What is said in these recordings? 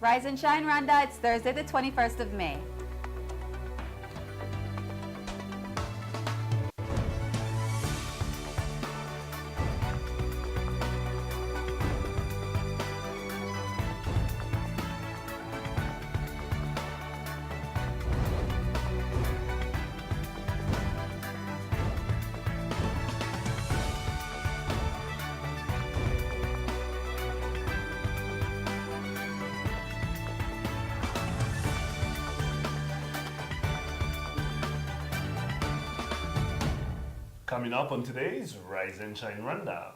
Rise and Shine Rwanda, it's Thursday the 21st of May. Coming up on today's Rise and Shine Rwanda.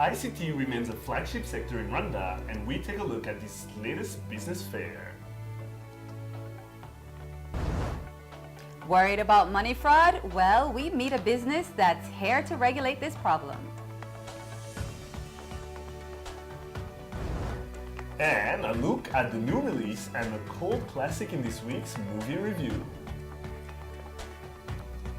ICT remains a flagship sector in Rwanda, and we take a look at this latest business fair. Worried about money fraud? Well, we meet a business that's here to regulate this problem. And a look at the new release and a cult classic in this week's movie review.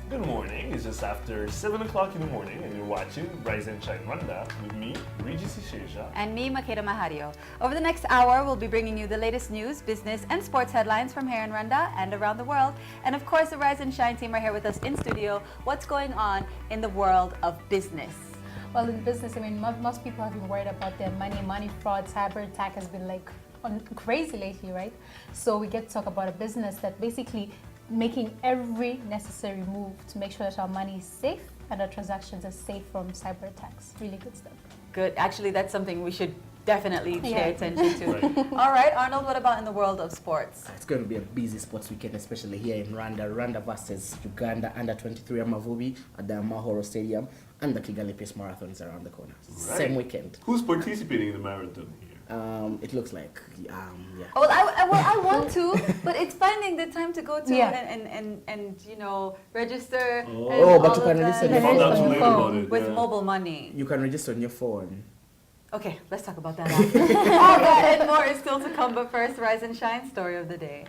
Good morning, it's just after 7 o'clock in the morning and you're watching Rise and Shine Rwanda with me, Regis Isheja. And me, Makeda Mahario. Over the next hour, we'll be bringing you the latest news, business, and sports headlines from here in Rwanda and around the world. And of course, the Rise and Shine team are here with us in studio. What's going on in the world of business? Well, in business, I mean, most people have been worried about their money fraud, cyber attack has been like crazy lately, right? So we get to talk about a business that basically making every necessary move to make sure that our money is safe and our transactions are safe from cyber attacks. Really good stuff. Good. Actually, that's something we should definitely pay attention to. Right. All right, Arnold, what about in the world of sports? It's going to be a busy sports weekend, especially here in Rwanda. Rwanda versus Uganda under 23 Amavubi at the Amahoro Stadium, and the Kigali Pace Marathon is around the corner. Right. Same weekend. Who's participating in the marathon here? It looks like, yeah. Well, I want to, but it's finding the time to go to Yeah. and you know, register. And Oh, but all you of can that. register I found out too late about it. With yeah. mobile money. You can register on your phone. Okay, let's talk about that after. All that and more is still to come, but first, Rise and Shine story of the day.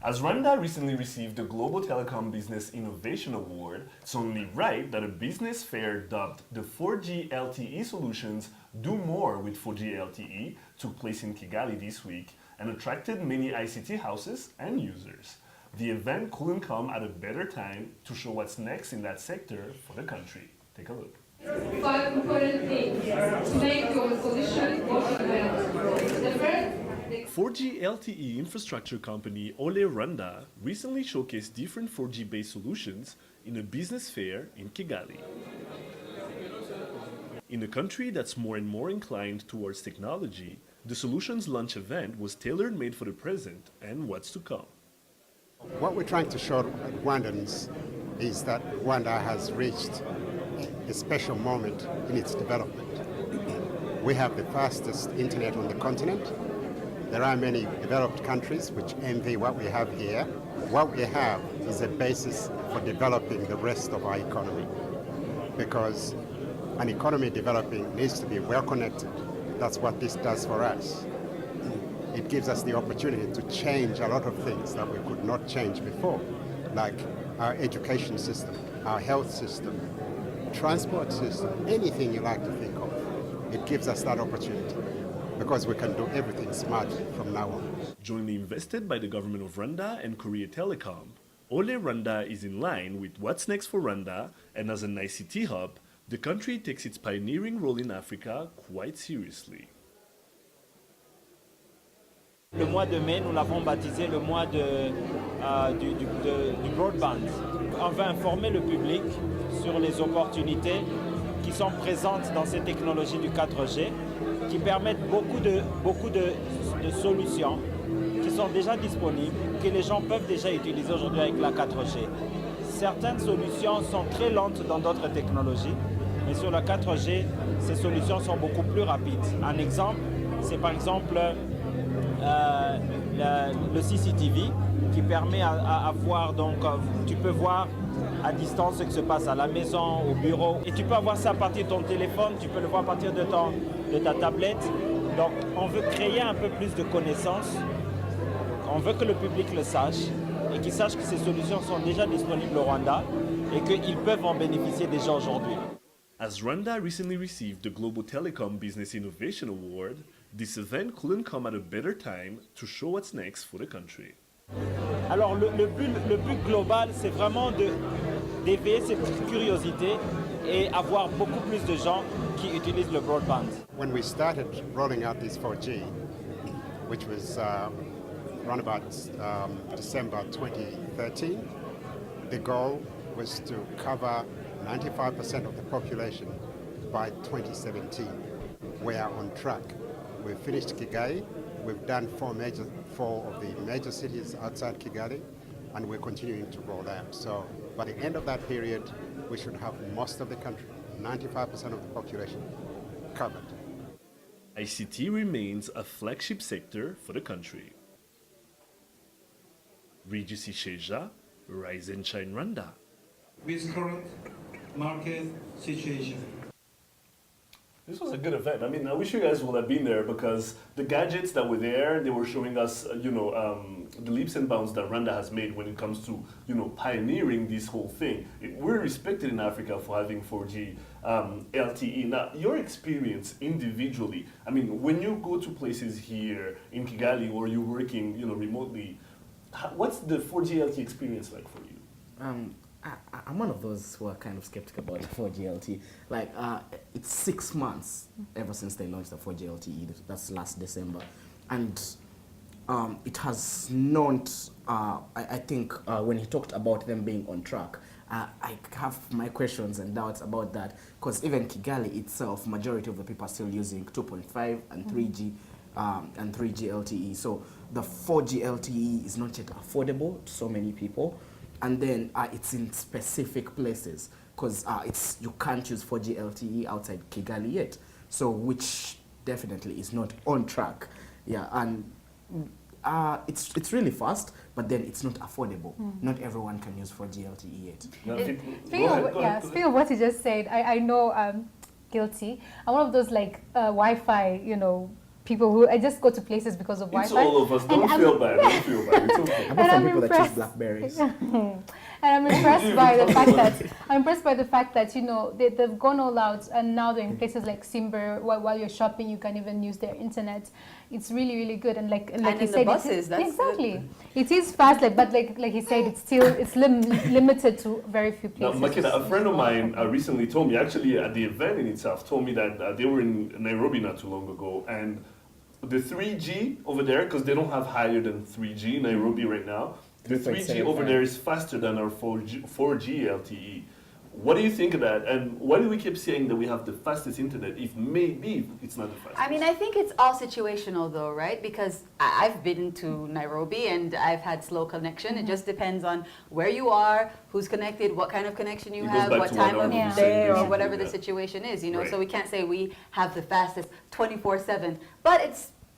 As Rwanda recently received the Global Telecom Business Innovation Award, it's only right that a business fair dubbed the 4G LTE Solutions Do More with 4G LTE took place in Kigali this week and attracted many ICT houses and users. The event couldn't come at a better time to show what's next in that sector for the country. Take a look. 5 important things to make your solution work well. The first, 4G LTE infrastructure company Ole Rwanda recently showcased different 4G-based solutions in a business fair in Kigali. In a country that's more and more inclined towards technology, the solutions launch event was tailor-made for the present and what's to come. What we're trying to show Rwandans is that Rwanda has reached a special moment in its development. We have the fastest internet on the continent. There are many developed countries which envy what we have here. What we have is a basis for developing the rest of our economy, because an economy developing needs to be well connected. That's what this does for us. It gives us the opportunity to change a lot of things that we could not change before, like our education system, our health system, transport system, anything you like to think of. It gives us that opportunity because we can do everything smartly from now on. Jointly invested by the government of Rwanda and Korea Telecom, Ole Rwanda is in line with what's next for Rwanda, and as an ICT hub, the country takes its pioneering role in Africa quite seriously. Le mois de mai, nous l'avons baptisé le mois du broadband. On va informer le public sur les opportunités qui sont présentes dans ces technologies du 4G, qui permettent beaucoup de solutions qui sont déjà disponibles, que les gens peuvent déjà utiliser aujourd'hui avec la 4G. Certaines solutions sont très lentes dans d'autres technologies, mais sur la 4G, ces solutions sont beaucoup plus rapides. Un exemple, c'est par exemple le CCTV qui permet à voir, donc tu peux voir à distance ce qui se passe à la maison, au bureau, et tu peux avoir ça à partir de ton téléphone, tu peux le voir à partir de ta tablette. Donc on veut créer un peu plus de connaissances, on veut que le public le sache et qu'il sache que ces solutions sont déjà disponibles au Rwanda et qu'ils peuvent en bénéficier déjà aujourd'hui. As Rwanda recently received the Global Telecom Business Innovation Award, this event couldn't come at a better time to show what's next for the country. Alors le but global, c'est vraiment d'éveiller cette curiosité et avoir beaucoup plus de gens qui utilisent le broadband. When we started rolling out this 4G, which was around about December 2013, the goal was to cover 95% of the population by 2017. We are on track. We've finished Kigali. We've done four of the major cities outside Kigali, and we're continuing to roll out. So by the end of that period, we should have most of the country, 95% of the population, covered. ICT remains a flagship sector for the country. Regis Isheja, Rise and Shine Rwanda. With current market situation. This was a good event. I mean, I wish you guys would have been there because the gadgets that were there, they were showing us, the leaps and bounds that Rwanda has made when it comes to, pioneering this whole thing. We're respected in Africa for having 4G LTE. Now, your experience individually, I mean, when you go to places here in Kigali or you're working, remotely, what's the 4G LTE experience like for you? I'm one of those who are kind of skeptical about the 4G LTE. Like, it's 6 months ever since they launched the 4G LTE. That's last December. And it has not, I think when he talked about them being on track, I have my questions and doubts about that. Because even Kigali itself, majority of the people are still using 2.5 and 3G. And 3G LTE. So the 4G LTE is not yet affordable to so many people. And then it's in specific places because you can't use 4G LTE outside Kigali yet. So which definitely is not on track. Yeah, and it's really fast, but then it's not affordable. Not everyone can use 4G LTE yet. Speaking of what you just said, I know guilty. I'm one of those like Wi-Fi, people who I just go to places because of It's Wi-Fi. all of us. Don't feel bad. Don't feel bad. It's okay. Apart from people that use Blackberries. And I'm impressed by the fact that they've gone all out, and now they're in places like Simber. While you're shopping, you can even use their internet. It's really, really good. And like and you in said, the buses, exactly. It is fast, but like he said, it's limited to very few Now, places. Makeda, a friend of mine recently told me, actually at the event in itself, told me that they were in Nairobi not too long ago, and the 3G over there, because they don't have higher than 3G in Nairobi right now, the 3G over there is faster than our 4G LTE. What do you think of that? And why do we keep saying that we have the fastest internet if maybe it's not the fastest? I mean, I think it's all situational though, right? Because I've been to Nairobi and I've had slow connection. It just depends on where you are, who's connected, what kind of connection you have, what time of day or whatever the situation is, Right. So we can't say we have the fastest 24/7. But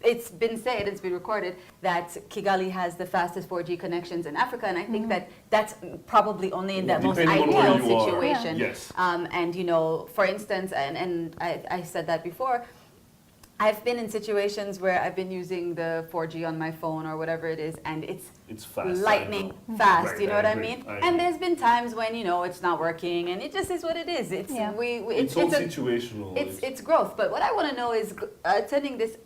it's been said, it's been recorded, that Kigali has the fastest 4G connections in Africa, and I think that's probably only in that most Depending on where ideal you are. situation. Yes. And for instance, and I said that before, I've been in situations where I've been using the 4G on my phone or whatever it is, and it's fast, lightning fast. Right, You know I what I agree, mean? I agree. And there's been times when it's not working, and it just is what it is. It's It's all situational. It's growth. But what I want to know is, attending this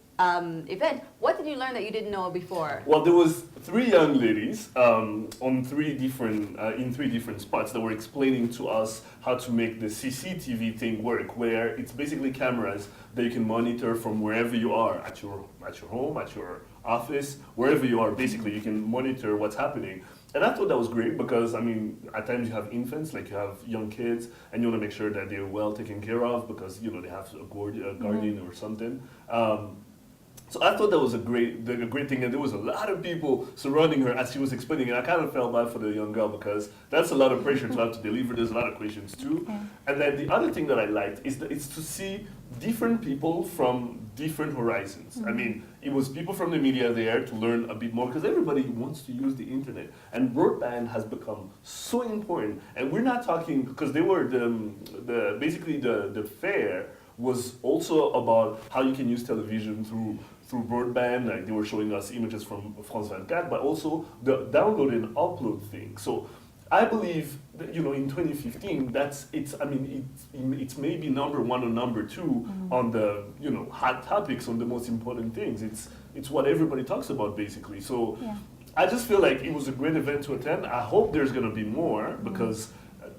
event, what did you learn that you didn't know before? Well, there was 3 young ladies on 3 different spots that were explaining to us how to make the CCTV thing work, where it's basically cameras that you can monitor from wherever you are, at your home, at your office, wherever you are. Basically, you can monitor what's happening. And I thought that was great because, I mean, at times you have infants, like you have young kids, and you want to make sure that they're well taken care of because, they have a guardian or something. So I thought that was a great thing, and there was a lot of people surrounding her as she was explaining, and I kind of felt bad for the young girl because that's a lot of pressure to have to deliver. There's a lot of questions too. And then the other thing that I liked is that it's to see different people from different horizons. I mean, it was people from the media there to learn a bit more because everybody wants to use the internet, and broadband has become so important. And we're not talking because they were basically the fair was also about how you can use television through broadband. Like they were showing us images from France 24, but also the download and upload thing. So I believe that, in 2015, it's maybe number one or number two on the, hot topics, on the most important things. It's what everybody talks about, basically. So I just feel like it was a great event to attend. I hope there's going to be more, because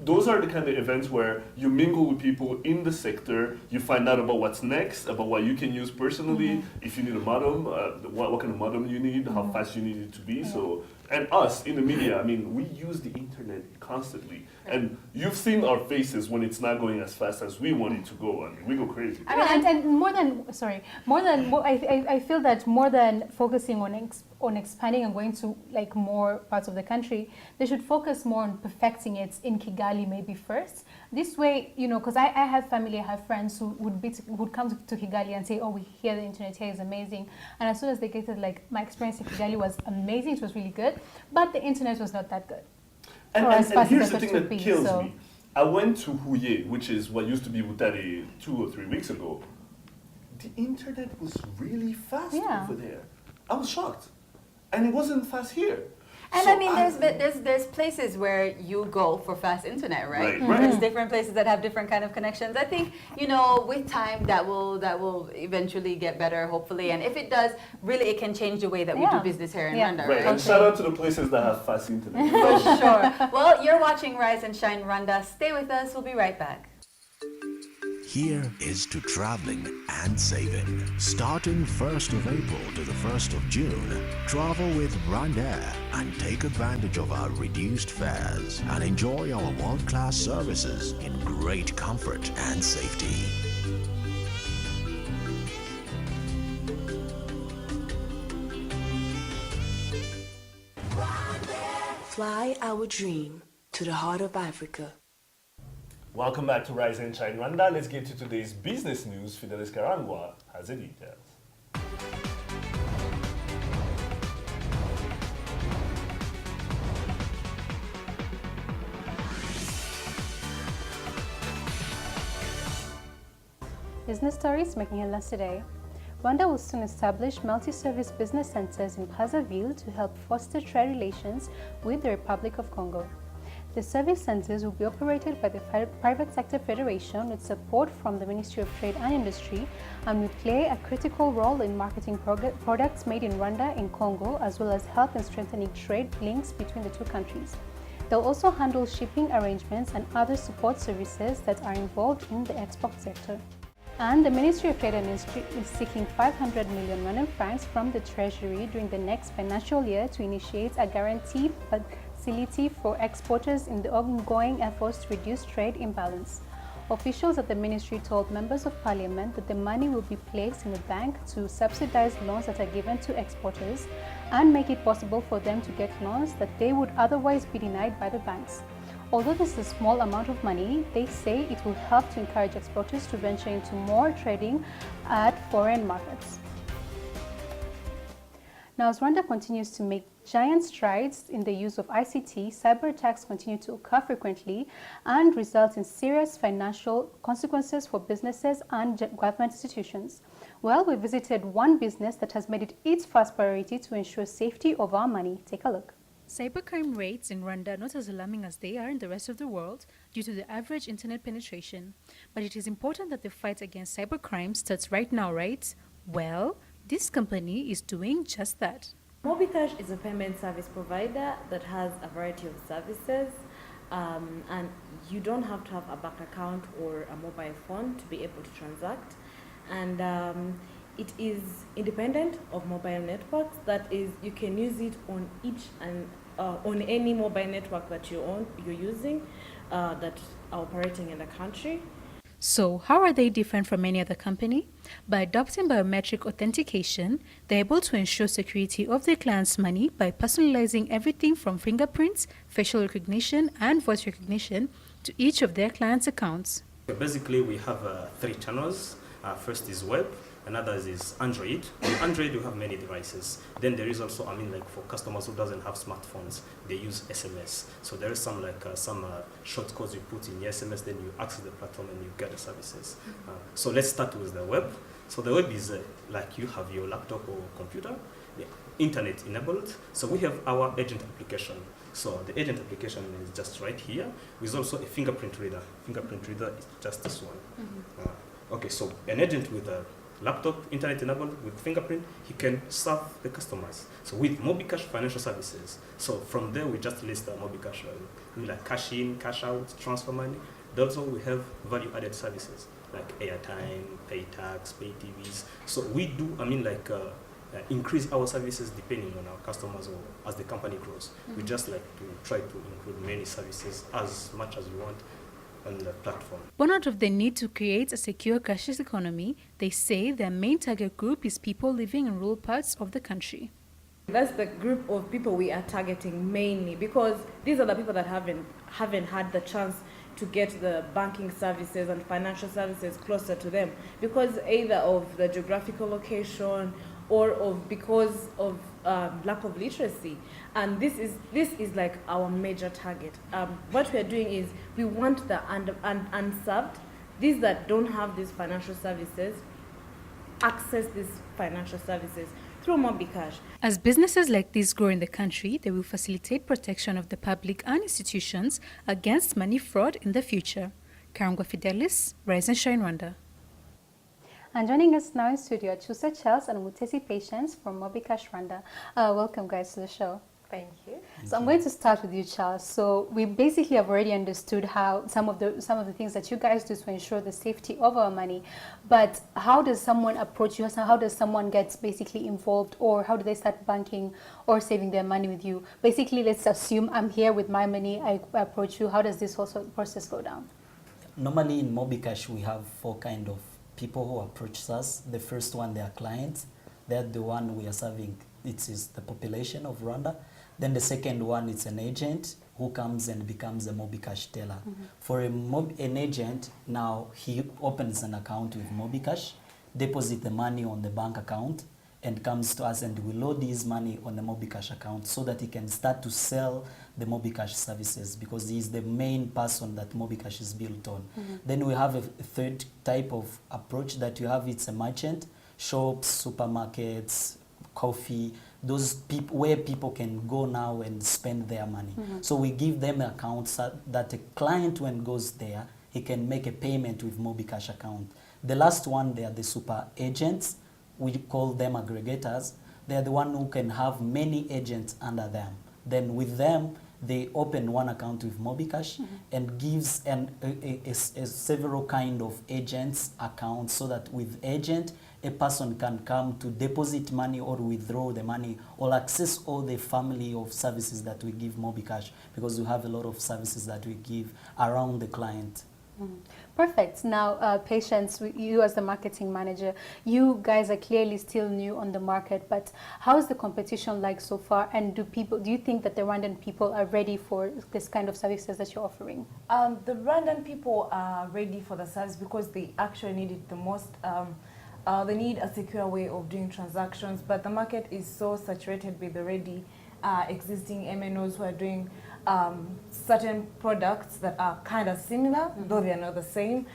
those are the kind of events where you mingle with people in the sector, you find out about what's next, about what you can use personally, if you need a modem, what kind of modem you need, how fast you need it to be. So, and us in the media, we use the internet constantly. And you've seen our faces when it's not going as fast as we want it to go. We go crazy. And I feel that more than focusing on expanding and going to like more parts of the country, they should focus more on perfecting it in Kigali maybe first. This way, because I have family, I have friends who would come to Kigali and say, oh, we hear the internet here is amazing. And as soon as they get it, like, my experience in Kigali was amazing, it was really good, but the internet was not that good. And here's the thing that kills me. I went to Huye, which is what used to be Butare 2 or 3 weeks ago. The internet was really fast over there. I was shocked. And it wasn't fast here. And there's places where you go for fast internet, right? Right. There's different places that have different kind of connections. I think, with time that will eventually get better, hopefully. And if it does, really it can change the way that we do business here in Rwanda, Right. And shout out to the places that have fast internet. For sure. Well, you're watching Rise and Shine Rwanda. Stay with us. We'll be right back. Here is to traveling and saving. Starting 1st of April to the 1st of June, travel with Rwanda and take advantage of our reduced fares and enjoy our world-class services in great comfort and safety. Fly our dream to the heart of Africa. Welcome back to Rise and Shine Rwanda. Let's get to today's business news. Fidelis Karangwa has the details. Business stories making headlines today. Rwanda will soon establish multi-service business centers in Brazzaville to help foster trade relations with the Republic of Congo. The service centers will be operated by the Private Sector Federation with support from the Ministry of Trade and Industry and will play a critical role in marketing products made in Rwanda in Congo, as well as help in strengthening trade links between the two countries. They'll also handle shipping arrangements and other support services that are involved in the export sector. And the Ministry of Trade and Industry is seeking 500 million Rwandan francs from the Treasury during the next financial year to initiate a guarantee facility for exporters in the ongoing efforts to reduce trade imbalance. Officials at the ministry told members of parliament that the money will be placed in a bank to subsidize loans that are given to exporters and make it possible for them to get loans that they would otherwise be denied by the banks. Although this is a small amount of money, they say it will help to encourage exporters to venture into more trading at foreign markets. Now, as Rwanda continues to make giant strides in the use of ICT, cyber attacks continue to occur frequently and result in serious financial consequences for businesses and government institutions. Well, we visited one business that has made it its first priority to ensure safety of our money. Take a look. Cybercrime rates in Rwanda are not as alarming as they are in the rest of the world due to the average internet penetration. But it is important that the fight against cybercrime starts right now, right? Well, this company is doing just that. Mobitash is a payment service provider that has a variety of services, and you don't have to have a bank account or a mobile phone to be able to transact. And it is independent of mobile networks. That is, you can use it on each and on any mobile network that you're using that are operating in the country. So how are they different from any other company? By adopting biometric authentication, they're able to ensure security of their clients' money by personalizing everything from fingerprints, facial recognition, and voice recognition to each of their clients' accounts. Basically, we have 3 channels. First is web, another is Android. On Android, you have many devices. Then there is also, for customers who doesn't have smartphones, they use SMS. So there is some short codes you put in your SMS, then you access the platform and you get the services. So let's start with the web. So the web is like you have your laptop or computer, internet enabled. So we have our agent application. So the agent application is just right here. With also a fingerprint reader. Fingerprint reader is just this one. Okay, so an agent with a laptop, internet enabled with fingerprint, he can serve the customers. So with MobiCash Financial Services, so from there we just list the MobiCash, like cash in, cash out, transfer money. Also we have value-added services like airtime, pay tax, pay TVs. So we do, increase our services depending on our customers or as the company grows. We just like to try to include many services as much as we want on the platform. Born out of the need to create a secure cashless economy, they say their main target group is people living in rural parts of the country. That's the group of people we are targeting mainly, because these are the people that haven't had the chance to get the banking services and financial services closer to them, because either of the geographical location or because of lack of literacy. And this is like our major target. What we are doing is we want the unserved, these that don't have these financial services, access these financial services through MobiCash. As businesses like these grow in the country, they will facilitate protection of the public and institutions against money fraud in the future. Karangwa Fidelis, Rise and Shine Rwanda. And joining us now in studio are Chusa Charles and Mutesi Patience from MobiCash Rwanda. Welcome, guys, to the show. Thank you. So I'm going to start with you, Charles. So we basically have already understood how some of the things that you guys do to ensure the safety of our money. But how does someone approach you? How does someone get basically involved, or how do they start banking or saving their money with you? Basically, let's assume I'm here with my money. I approach you. How does this also process go down? Normally in MobiCash, we have 4 kind of people who approach us. The first one, they are clients. They're the one we are serving. It is the population of Rwanda. Then the second one, it's an agent who comes and becomes a MobiCash teller. For an agent, now he opens an account with MobiCash, deposit the money on the bank account, and comes to us, and we load his money on the MobiCash account so that he can start to sell the MobiCash services, because he is the main person that MobiCash is built on. Then we have a third type of approach that you have. It's a merchant, shops, supermarkets, coffee, those people where people can go now and spend their money. So we give them accounts that a client, when goes there, he can make a payment with MobiCash account. The last one, they are the super agents. We call them aggregators. They are the one who can have many agents under them. Then with them, they open one account with MobiCash and gives a several kind of agents accounts, so that with agent, a person can come to deposit money or withdraw the money or access all the family of services that we give MobiCash, because we have a lot of services that we give around the client. Perfect. Now, Patience, you as the marketing manager, you guys are clearly still new on the market, but how is the competition like so far? And do you think that the Rwandan people are ready for this kind of services that you're offering? The Rwandan people are ready for the service because they actually need it the most. They need a secure way of doing transactions, but the market is so saturated with already existing MNOs who are doing certain products that are kind of similar, though they are not the same.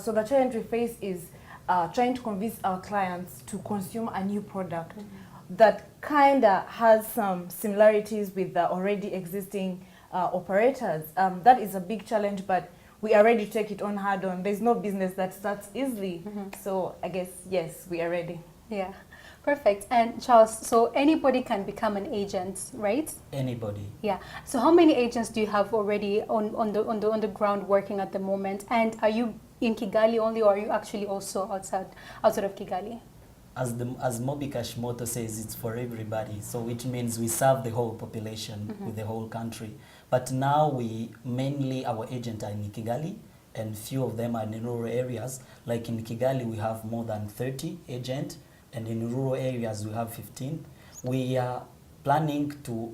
So the challenge we face is trying to convince our clients to consume a new product that kind of has some similarities with the already existing operators. That is a big challenge, but we are ready to take it on hard on. There's no business that starts easily. So I guess, yes, we are ready. Yeah. Perfect. And Charles, so anybody can become an agent, right? Anybody. Yeah. So how many agents do you have already on the ground working at the moment? And are you in Kigali only, or are you actually also outside of Kigali? As MobiCash motto says, it's for everybody. So which means we serve the whole population with the whole country. But now our agents are in Kigali, and few of them are in rural areas. Like in Kigali, we have more than 30 agents. And in rural areas, we have 15. We are planning to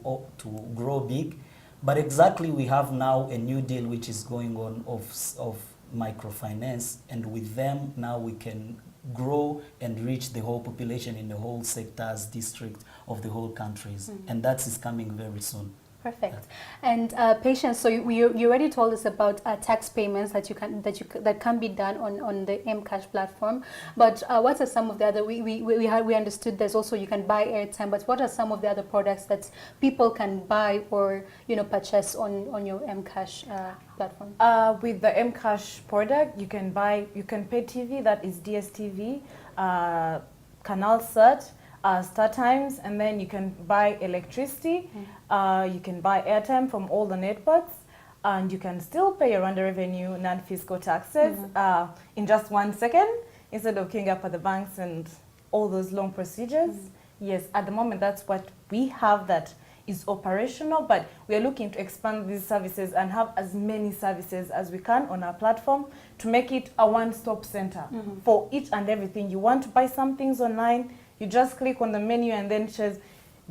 grow big, but exactly we have now a new deal which is going on of microfinance, and with them now we can grow and reach the whole population in the whole sectors, district of the whole countries, and that is coming very soon. Perfect. And Patience, so you already told us about tax payments that can be done on the Mcash platform. But what are some of the other? We understood there's also you can buy airtime. But what are some of the other products that people can buy or purchase on your Mcash platform? With the Mcash product, you can pay TV, that is DSTV, Canal Sat, Star Times, and then you can buy electricity, you can buy airtime from all the networks, and you can still pay your Rwanda revenue non-fiscal taxes in just 1 second instead of queuing up at the banks and all those long procedures. Yes, at the moment that's what we have that is operational, but we are looking to expand these services and have as many services as we can on our platform to make it a one-stop center for each and everything. You want to buy some things online, you just click on the menu and then it says,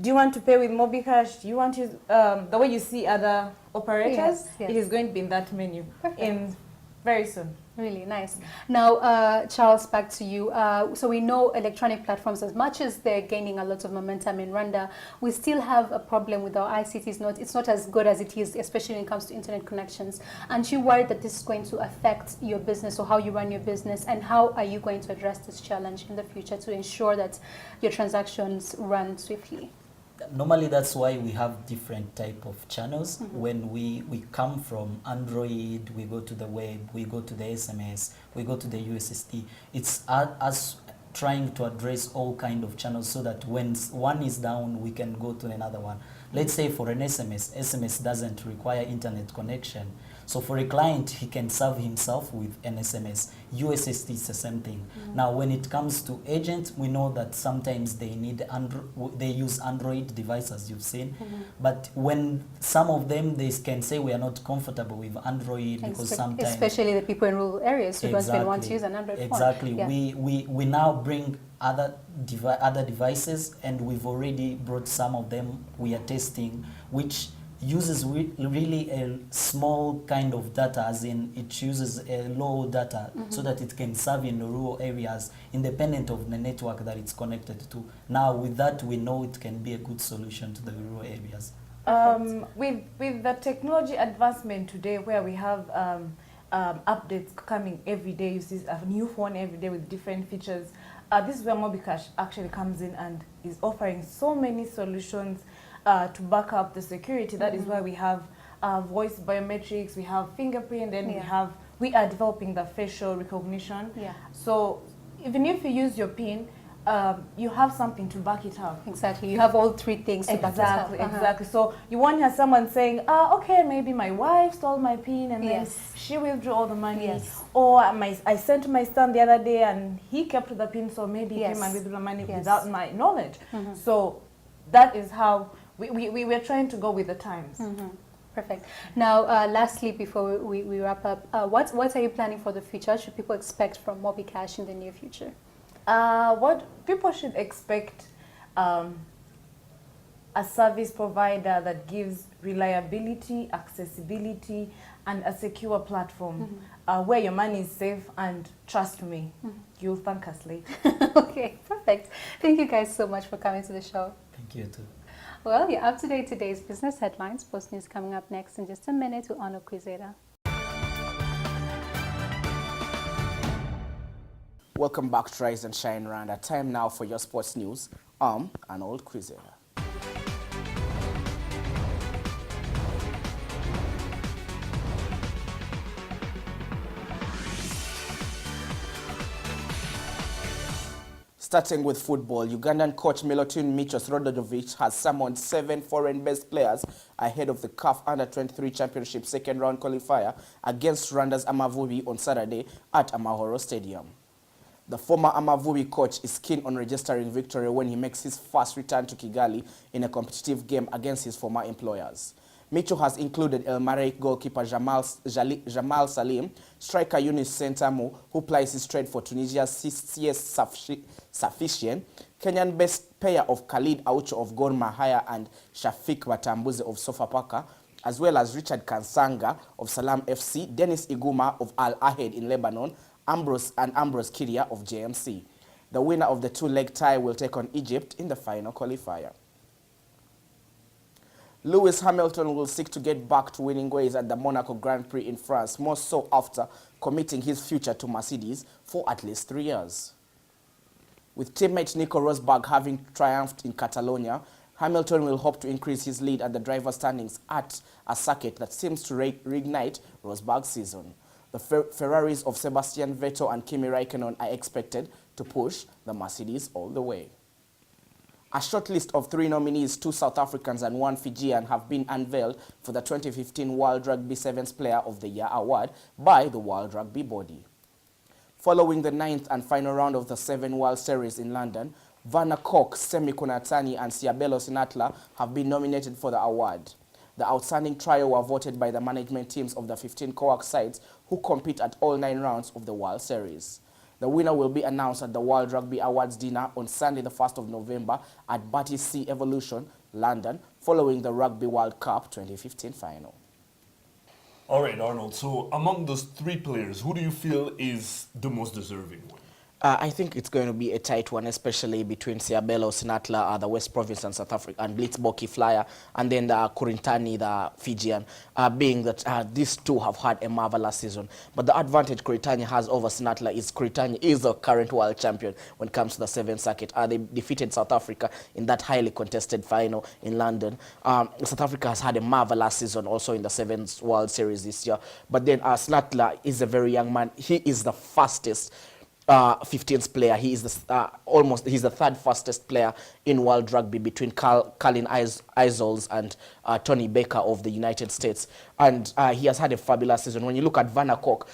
do you want to pay with MobiCash? Do you want to use the way you see other operators? Yes, yes. It is going to be in that menu in very soon. Really nice. Now, Charles, back to you. So we know electronic platforms, as much as they're gaining a lot of momentum in Rwanda, we still have a problem with our ICT. It's not as good as it is, especially when it comes to internet connections. Aren't you worried that this is going to affect your business or how you run your business? And how are you going to address this challenge in the future to ensure that your transactions run swiftly? Normally, that's why we have different type of channels. When we come from Android, we go to the web, we go to the SMS, we go to the USSD. It's us trying to address all kind of channels so that when one is down, we can go to another one. Let's say for an SMS doesn't require internet connection. So for a client, he can serve himself with an SMS. USSD is the same thing. Now, when it comes to agents, we know that sometimes they need they use Android devices, you've seen. But when some of them, they can say we are not comfortable with Android because sometimes... Especially the people in rural areas who don't even want to use an Android phone. Exactly. Yeah. We now bring other devices, and we've already brought some of them we are testing, which uses really a small kind of data, as in it uses a low data so that it can serve in the rural areas independent of the network that it's connected to. Now with that, we know it can be a good solution to the rural areas. With the technology advancement today, where we have updates coming every day, you see a new phone every day with different features, this is where MobiCash actually comes in and is offering so many solutions to back up the security. That is why we have voice biometrics, we have fingerprint, and we are developing the facial recognition. So even if you use your PIN, you have something to back it up. Exactly, you have all three things to back it up. Exactly. So you won't have someone saying, okay, maybe my wife stole my PIN and then she withdrew all the money. Or I sent my son the other day and he kept the PIN, so maybe he came and withdrew the money without my knowledge. So that is how we were trying to go with the times. Perfect. Now, lastly, before we wrap up, what are you planning for the future? What should people expect from MobiCash in the near future? What people should expect, a service provider that gives reliability, accessibility, and a secure platform where your money is safe, and trust me, you'll thank us later. Okay, perfect. Thank you guys so much for coming to the show. Thank you too. Well, you're up to date today's business headlines. Post news coming up next in just a minute with Ono Kwizera. Welcome back to Rise and Shine Rwanda. Time now for your sports news. Arnold Kwizera. Starting with football, Ugandan coach Milutin Michos Rodojovic has summoned 7 foreign-based players ahead of the CAF Under-23 Championship second-round qualifier against Rwanda's Amavubi on Saturday at Amahoro Stadium. The former Amavubi coach is keen on registering victory when he makes his first return to Kigali in a competitive game against his former employers. Micho has included El Marek goalkeeper Jamal Salim, striker Yunus Sentamu, who plies his trade for Tunisia's CS Sufficient, Kenyan-based pair of Khalid Aucho of Gor Mahia and Shafiq Batambuze of Sofapaka, as well as Richard Kansanga of Salam FC, Dennis Iguma of Al Ahed in Lebanon, Ambrose Kiria of JMC. The winner of the two-leg tie will take on Egypt in the final qualifier. Lewis Hamilton will seek to get back to winning ways at the Monaco Grand Prix in France, more so after committing his future to Mercedes for at least 3 years. With teammate Nico Rosberg having triumphed in Catalonia, Hamilton will hope to increase his lead at the driver standings at a circuit that seems to reignite Rosberg's season. The Ferraris of Sebastian Vettel and Kimi Raikkonen are expected to push the Mercedes all the way. A short list of 3 nominees, 2 South Africans and 1 Fijian, have been unveiled for the 2015 World Rugby Sevens Player of the Year award by the World Rugby Body. Following the 9th and final round of the 7 World Series in London, Vanna Koch, Semi Konatani and Siabelo Sinatla have been nominated for the award. The outstanding trio were voted by the management teams of the 15 COAC sides who compete at all 9 rounds of the World Series. The winner will be announced at the World Rugby Awards dinner on Sunday the 1st of November at Battersea Evolution, London, following the Rugby World Cup 2015 final. All right, Arnold. So among those 3 players, who do you feel is the most deserving one? I think it's going to be a tight one, especially between Siabelo Sinatla, the West Province and South Africa, and Blitzboki Flyer, and then the Kurintani, the Fijian, being that these 2 have had a marvelous season. But the advantage Kurintani has over Sinatla is Kurintani is the current world champion when it comes to the 7th circuit. They defeated South Africa in that highly contested final in London. South Africa has had a marvelous season also in the 7th World Series this year. But then Sinatla is a very young man. He is the fastest 15th player. He is the he's the 3rd fastest player in world rugby between Colin Isles and Tony Baker of the United States. And he has had a fabulous season. When you look at Vanna Koch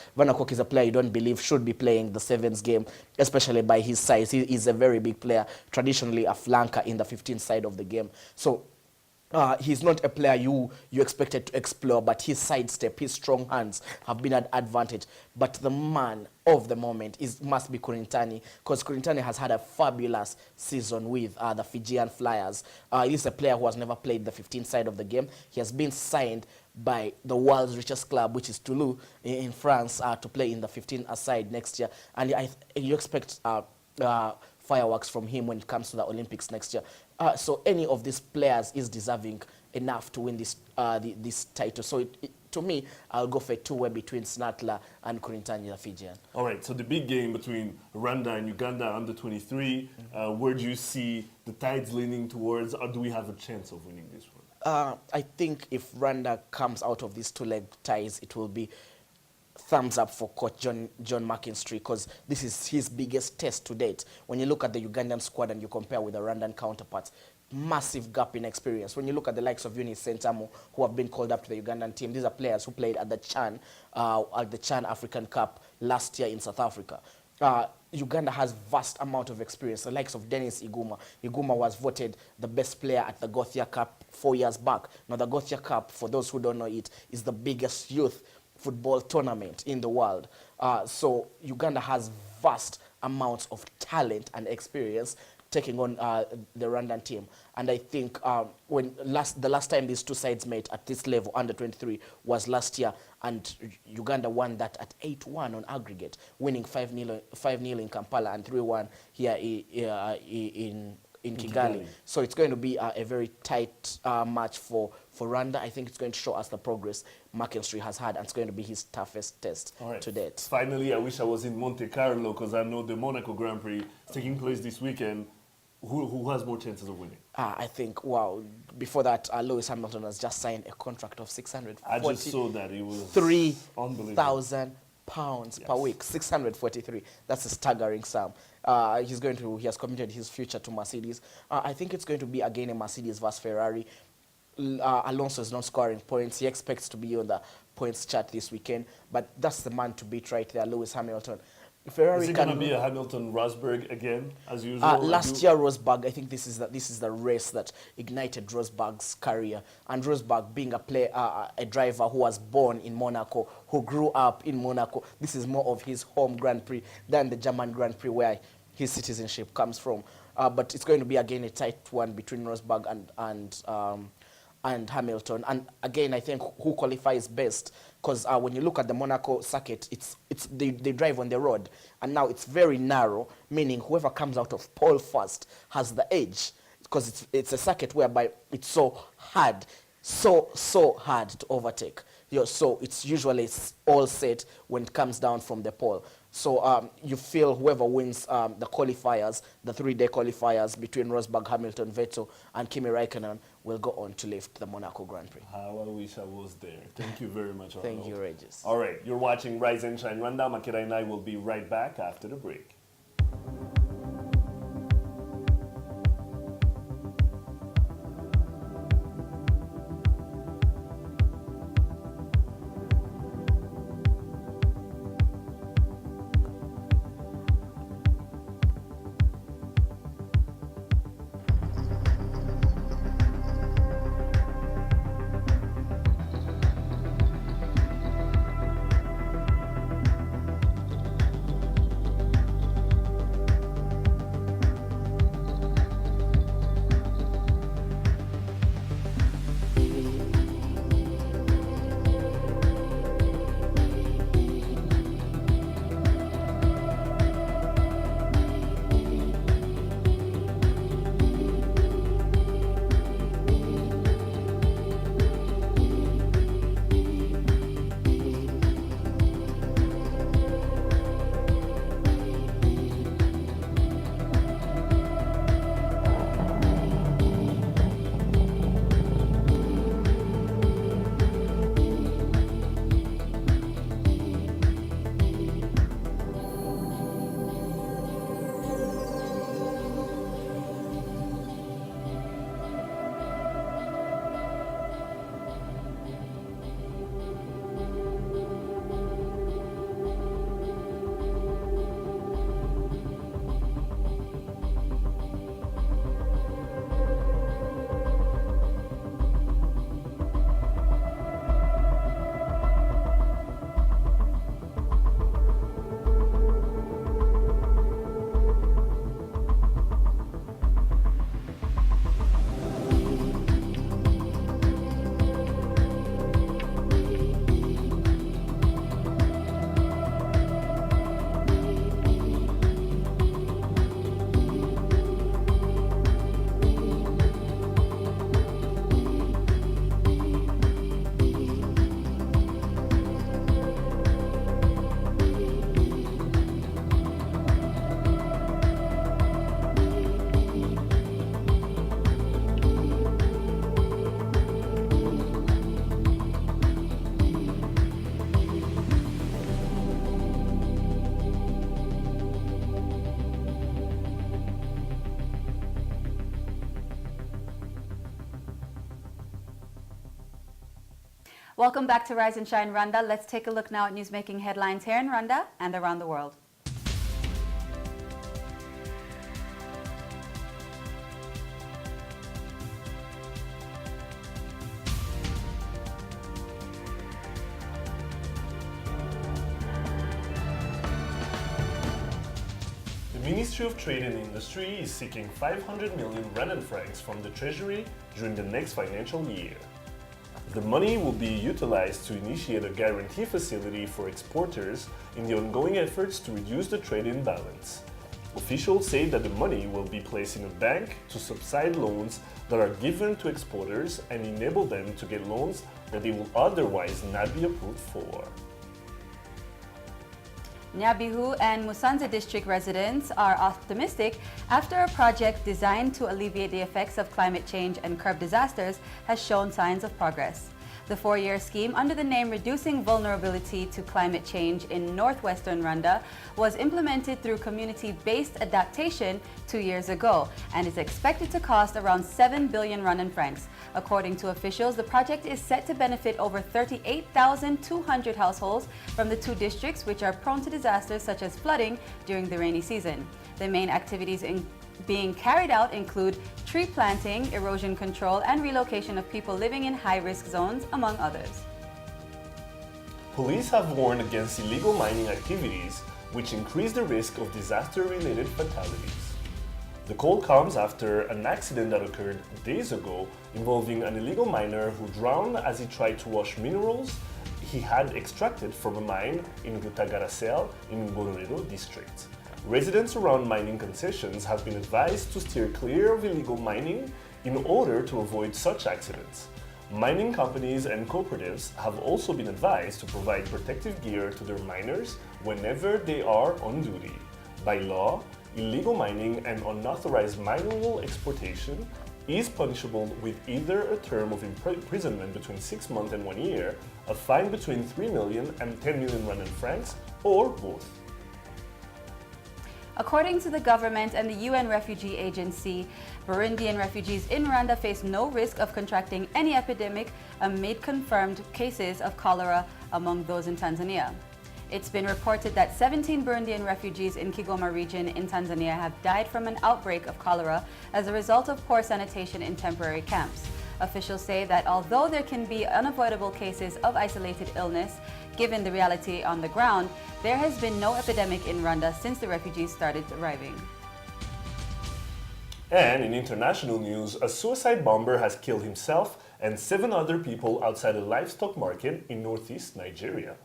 is a player you don't believe should be playing the 7th game, especially by his size. He is a very big player, traditionally a flanker in the 15th side of the game. So he's not a player you expected to explore, but his sidestep, his strong hands have been an advantage. But the man of the moment must be Kurintani, because Kurintani has had a fabulous season with the Fijian Flyers. He's a player who has never played the 15th side of the game. He has been signed by the world's richest club, which is Toulouse in France, to play in the 15th side next year. And you expect fireworks from him when it comes to the Olympics next year. So any of these players is deserving enough to win this title. So to me, I'll go for a two-way between Sinatla and Kurintani, the Fijian. All right, so the big game between Rwanda and Uganda under 23, where do you see the tides leaning towards, or do we have a chance of winning this one? I think if Rwanda comes out of these two-leg ties, it will be thumbs up for coach John McKinstry, because this is his biggest test to date. When you look at the Ugandan squad and you compare with the Rwandan counterparts, massive gap in experience. When you look at the likes of Eunice Sentamu, who have been called up to the Ugandan team, these are players who played at the Chan African Cup last year in South Africa. Uganda has vast amount of experience, the likes of Dennis Iguma. Iguma was voted the best player at the Gothia Cup 4 years back. Now the Gothia Cup, for those who don't know it, is the biggest youth football tournament in the world. So Uganda has vast amounts of talent and experience taking on the Rwandan team. And I think the last time these two sides met at this level, under 23, was last year, and Uganda won that at 8-1 on aggregate, winning 5-0 in Kampala and 3-1 here in Kigali. So it's going to be a very tight match for Rwanda. I think it's going to show us the progress McKinstry has had, and it's going to be his toughest test to date. Finally, I wish I was in Monte Carlo, because I know the Monaco Grand Prix is taking place this weekend. Who has more chances of winning? I think, before that, Lewis Hamilton has just signed a contract of £643,000 I just saw that. It was £3,000 per week. 643. That's a staggering sum. He has committed his future to Mercedes. I think it's going to be again a Mercedes versus Ferrari. Alonso is not scoring points. He expects to be on the points chart this weekend, but that's the man to beat right there, Lewis Hamilton. Ferrari is it going to be a Hamilton-Rosberg again, as usual? Last year, Rosberg, I think this is the race that ignited Rosberg's career. And Rosberg, being a driver who was born in Monaco, who grew up in Monaco, this is more of his home Grand Prix than the German Grand Prix where his citizenship comes from. But it's going to be, again, a tight one between Rosberg and Hamilton. And again, I think who qualifies best, because when you look at the Monaco circuit, they drive on the road, and now it's very narrow, meaning whoever comes out of pole first has the edge, because it's a circuit whereby it's so hard. so hard to overtake. So it's usually all set when it comes down from the pole. So you feel whoever wins the qualifiers, the 3-day qualifiers between Rosberg, Hamilton, Vettel, and Kimi Raikkonen will go on to lift the Monaco Grand Prix. How I wish I was there. Thank you very much, Arnold. Thank you, Regis. All right, you're watching Rise and Shine Rwanda. Makeda and I will be right back after the break. Welcome back to Rise and Shine Rwanda. Let's take a look now at newsmaking headlines here in Rwanda and around the world. The Ministry of Trade and Industry is seeking 500 million Rwandan francs from the Treasury during the next financial year. The money will be utilized to initiate a guarantee facility for exporters in the ongoing efforts to reduce the trade imbalance. Officials say that the money will be placed in a bank to subside loans that are given to exporters and enable them to get loans that they will otherwise not be approved for. Nyabihu and Musanze district residents are optimistic after a project designed to alleviate the effects of climate change and curb disasters has shown signs of progress. The 4-year scheme under the name Reducing Vulnerability to Climate Change in Northwestern Rwanda was implemented through community-based adaptation 2 years ago and is expected to cost around 7 billion Rwandan francs. According to officials, the project is set to benefit over 38,200 households from the 2 districts which are prone to disasters such as flooding during the rainy season. The main activities being carried out include tree planting, erosion control, and relocation of people living in high-risk zones, among others. Police have warned against illegal mining activities, which increase the risk of disaster-related fatalities. The call comes after an accident that occurred days ago involving an illegal miner who drowned as he tried to wash minerals he had extracted from a mine in Rutagarasel in Ngororero district. Residents around mining concessions have been advised to steer clear of illegal mining in order to avoid such accidents. Mining companies and cooperatives have also been advised to provide protective gear to their miners whenever they are on duty. By law, illegal mining and unauthorized mineral exportation is punishable with either a term of imprisonment between 6 months and 1 year, a fine between 3 million and 10 million Rwandan francs, or both. According to the government and the UN Refugee Agency, Burundian refugees in Rwanda face no risk of contracting any epidemic amid confirmed cases of cholera among those in Tanzania. It's been reported that 17 Burundian refugees in Kigoma region in Tanzania have died from an outbreak of cholera as a result of poor sanitation in temporary camps. Officials say that although there can be unavoidable cases of isolated illness, given the reality on the ground, there has been no epidemic in Rwanda since the refugees started arriving. And in international news, a suicide bomber has killed himself and 7 other people outside a livestock market in northeast Nigeria.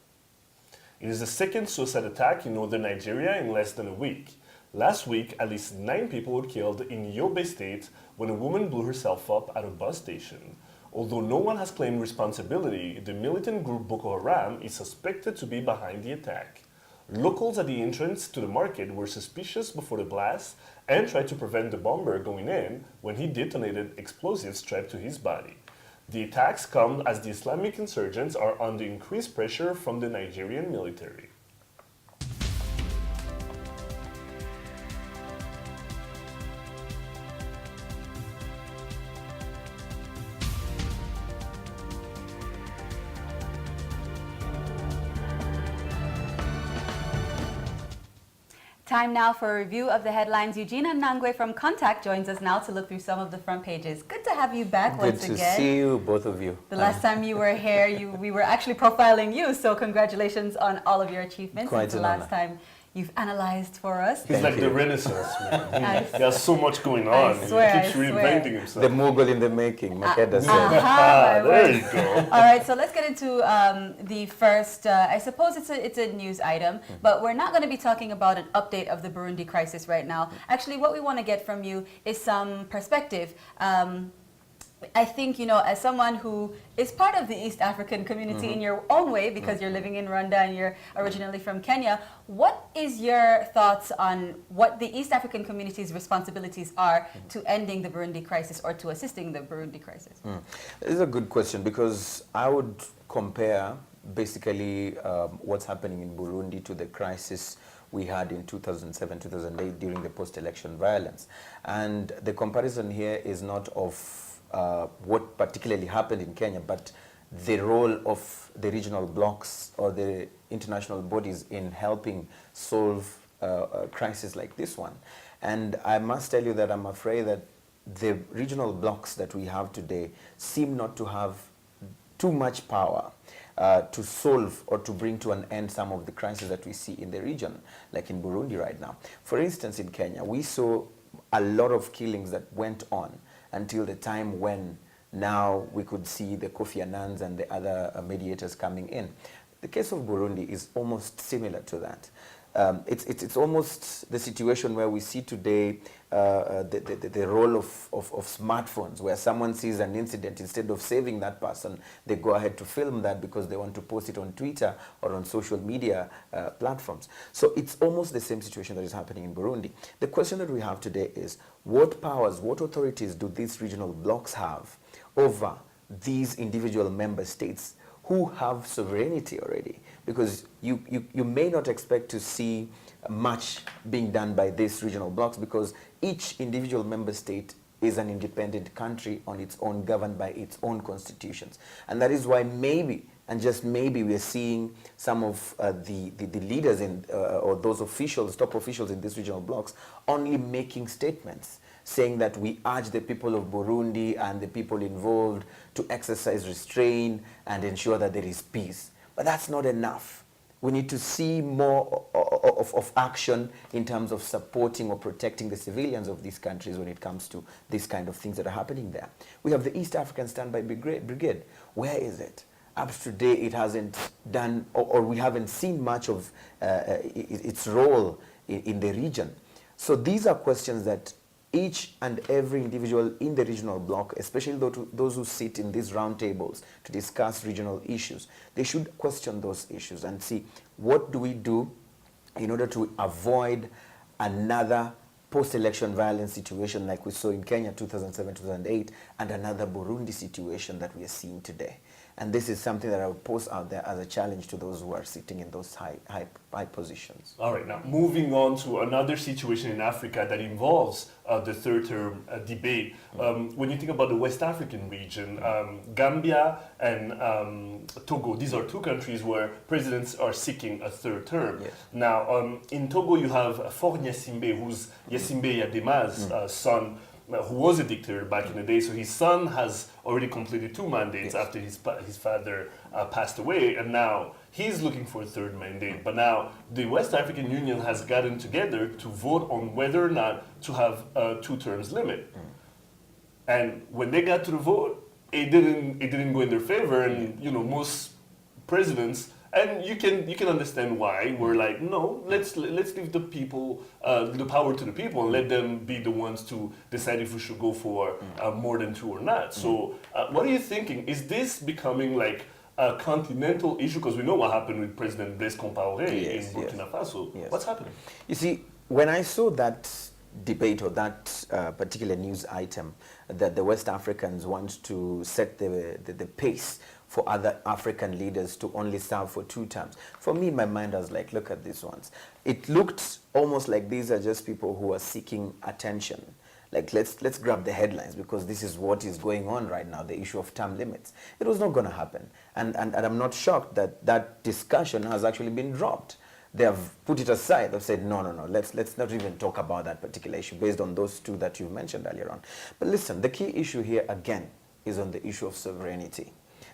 It is the second suicide attack in northern Nigeria in less than a week. Last week, at least 9 people were killed in Yobe State when a woman blew herself up at a bus station. Although no one has claimed responsibility, the militant group Boko Haram is suspected to be behind the attack. Locals at the entrance to the market were suspicious before the blast and tried to prevent the bomber going in when he detonated explosives strapped to his body. The attacks come as the Islamic insurgents are under increased pressure from the Nigerian military. Time now for a review of the headlines. Eugenia Nangwe from Contact joins us now to look through some of the front pages. Good to have you back once again. Good to see you, both of you. The last time you were here, we were actually profiling you, so congratulations on all of your achievements. Quite It's the last time you've analyzed for us. He's like the Renaissance man. He has so much going on. He keeps reinventing himself. The Mughal in the making, Makeda said. There you go. All right, so let's get into the first, I suppose it's a news item, but we're not going to be talking about an update of the Burundi crisis right now. Actually, what we want to get from you is some perspective. I think, you know, as someone who is part of the East African community in your own way, because you're living in Rwanda and you're originally from Kenya, what is your thoughts on what the East African community's responsibilities are to ending the Burundi crisis or to assisting the Burundi crisis? This is a good question because I would compare basically what's happening in Burundi to the crisis we had in 2007, 2008 during the post-election violence. And the comparison here is not of what particularly happened in Kenya, but the role of the regional blocs or the international bodies in helping solve a crisis like this one. And I must tell you that I'm afraid that the regional blocs that we have today seem not to have too much power to solve or to bring to an end some of the crises that we see in the region, like in Burundi right now. For instance, in Kenya, we saw a lot of killings that went on until the time when now we could see the Kofi Annans and the other mediators coming in. The case of Burundi is almost similar to that. It's almost the situation where we see today the role of smartphones, where someone sees an incident, instead of saving that person, they go ahead to film that because they want to post it on Twitter or on social media platforms. So it's almost the same situation that is happening in Burundi. The question that we have today is, what powers, what authorities do these regional blocs have over these individual member states who have sovereignty already? Because you may not expect to see much being done by these regional blocs because each individual member state is an independent country on its own, governed by its own constitutions. And that is why maybe, and just maybe, we are seeing some of the leaders in, or those officials, top officials in these regional blocs, only making statements saying that we urge the people of Burundi and the people involved to exercise restraint and ensure that there is peace. But that's not enough. We need to see more of action in terms of supporting or protecting the civilians of these countries when it comes to these kind of things that are happening there. We have the East African Standby Brigade. Where is it? Up to today, it hasn't done, or we haven't seen much of its role in the region. So these are questions that each and every individual in the regional bloc, especially those who sit in these round tables to discuss regional issues, they should question those issues and see what do we do in order to avoid another post-election violence situation like we saw in Kenya 2007-2008 and another Burundi situation that we are seeing today. And this is something that I would pose out there as a challenge to those who are sitting in those high positions. All right, now moving on to another situation in Africa that involves the third term debate. When you think about the West African region, Gambia and Togo, these are two countries where presidents are seeking a third term. Yes. Now, in Togo, you have Faure Gnassingbé, who's Gnassingbé Yadema's son, who was a dictator back in the day. So his son has already completed 2 mandates after his father passed away, and now he's looking for a third mandate. But now the West African Union has gotten together to vote on whether or not to have a 2 terms limit. And when they got to the vote, it didn't go in their favor, and most presidents. And you can understand why we're like, no, let's give the people the power to the people and let them be the ones to decide if we should go for more than 2 or not. So what are you thinking? Is this becoming like a continental issue? Because we know what happened with President Blaise Compaoré in Burkina Faso. Yes. What's happening? You see, when I saw that debate or that particular news item that the West Africans want to set the pace for other African leaders to only serve for 2 terms. For me, my mind was like, look at these ones. It looked almost like these are just people who are seeking attention. Like, let's grab the headlines because this is what is going on right now, the issue of term limits. It was not going to happen. And I'm not shocked that that discussion has actually been dropped. They have put it aside. They've said, no, let's not even talk about that particular issue based on those 2 that you mentioned earlier on. But listen, the key issue here, again, is on the issue of sovereignty.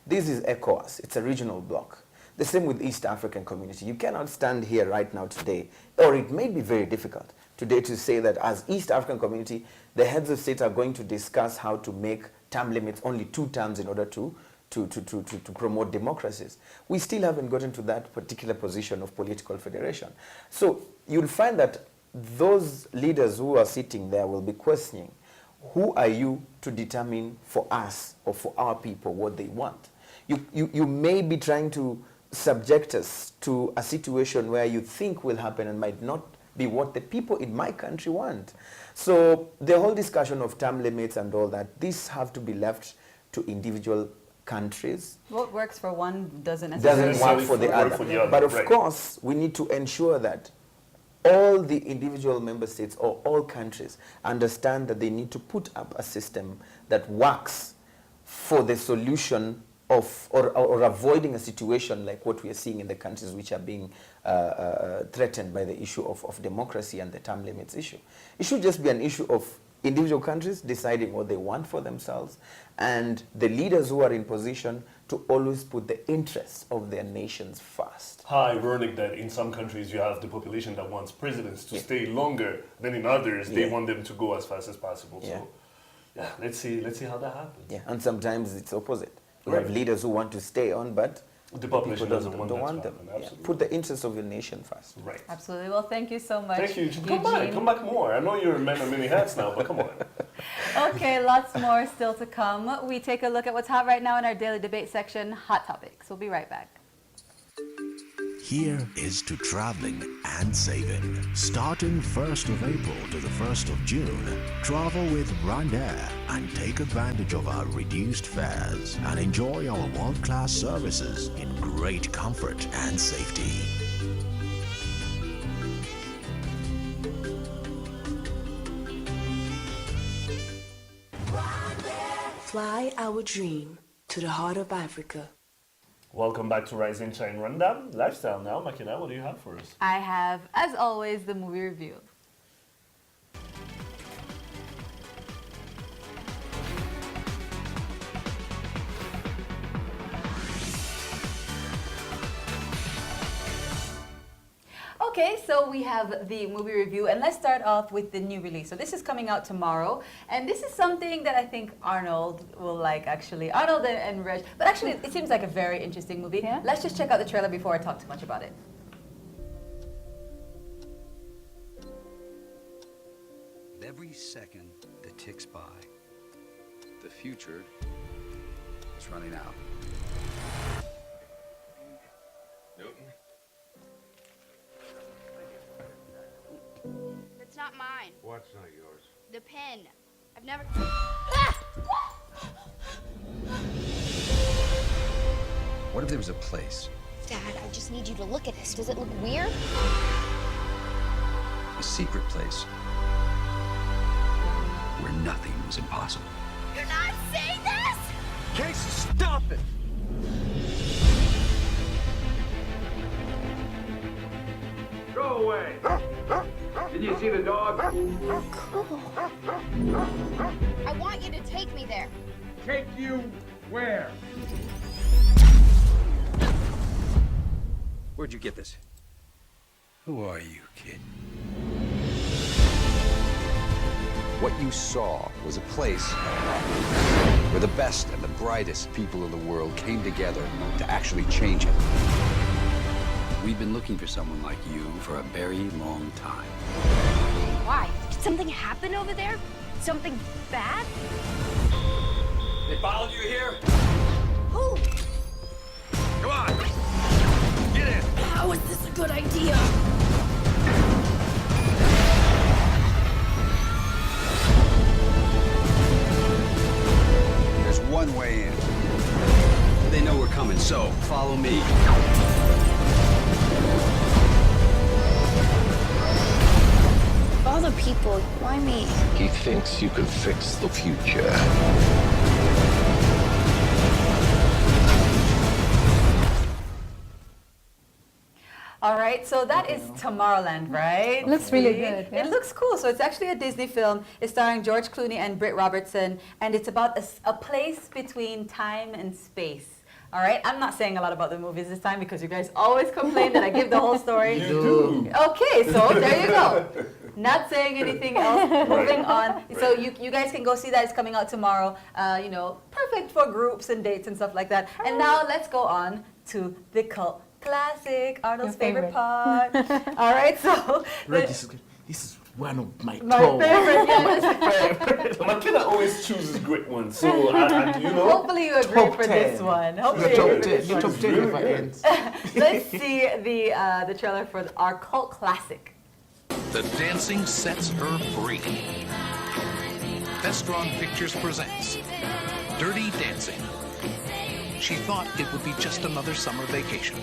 This is ECOWAS. It's a regional bloc. The same with East African community. You cannot stand here right now today, or it may be very difficult today to say that as East African community, the heads of state are going to discuss how to make term limits only 2 terms in order to promote democracies. We still haven't gotten to that particular position of political federation. So you'll find that those leaders who are sitting there will be questioning, who are you to determine for us or for our people what they want? You may be trying to subject us to a situation where you think will happen and might not be what the people in my country want. So the whole discussion of term limits and all that, these have to be left to individual countries. What works for one doesn't necessarily work for the other. But of course, we need to ensure that all the individual member states or all countries understand that they need to put up a system that works for the solution of or avoiding a situation like what we are seeing in the countries which are being threatened by the issue of democracy and the term limits issue. It should just be an issue of individual countries deciding what they want for themselves, and the leaders who are in position to always put the interests of their nations first. How ironic that in some countries you have the population that wants presidents to stay longer than in others. They want them to go as fast as possible. So, let's see how that happens. Yeah, and sometimes it's opposite. We have leaders who want to stay on, but the population doesn't want them. Yeah. Put the interests of your nation first. Right. Absolutely. Well, thank you so much. Thank you. Come back more. I know you're a man of many hats now, but come on. Okay, lots more still to come. We take a look at what's hot right now in our daily debate section, Hot Topics. We'll be right back. Here is to traveling and saving. Starting 1st of April to the 1st of June, travel with Rwanda and take advantage of our reduced fares and enjoy our world-class services in great comfort and safety. Fly our dream to the heart of Africa. Welcome back to Rise and Shine Rwanda. Lifestyle now. Makina, what do you have for us? I have, as always, the movie review. Okay, so we have the movie review, and let's start off with the new release. So this is coming out tomorrow, and this is something that I think Arnold will like, actually. Arnold and Reg, but actually it seems like a very interesting movie. Yeah? Let's just check out the trailer before I talk too much about it. every second that ticks by, the future is running out. Newton? That's not mine. What's not yours? The pen. I've never... What if there was a place, Dad, I just need you to look at this. Does it look weird? a secret place, where nothing was impossible? You're not saying this! Casey, stop it! Go away! Did you see the dog? Cool. I want you to take me there. Take you where? Where'd you get this? Who are you, kid? What you saw was a place where the best and the brightest people in the world came together to actually change it. We've been looking for someone like you for a very long time. Why? Did something happen over there? Something bad? They followed you here? Who? Come on! Get in! How is this a good idea? There's one way in. They know we're coming, so follow me. All the people, why me? He thinks you can fix the future. All right, so that is Tomorrowland, right? Looks really good, yeah. It looks cool. So it's actually a Disney film. It's starring George Clooney and Britt Robertson, and it's about a place between time and space. All right, I'm not saying a lot about the movies this time because you guys always complain that I give the whole story. You do. Okay, so there you go. Not saying anything else. Moving on. So you guys can go see that. It's coming out tomorrow. You know, perfect for groups and dates and stuff like that. And now let's go on to the cult classic, Arnold's favorite part. All right, so Right, this is one of my my top. favorite. Yes. Makena always chooses great ones, so you know. Hopefully you agree Top for 10. this one. Hopefully The you top agree 10. for The this top one. 10 never ends. Let's see the trailer for our cult classic. The dancing sets her free. Vestron Pictures presents Dirty Dancing. She thought it would be just another summer vacation.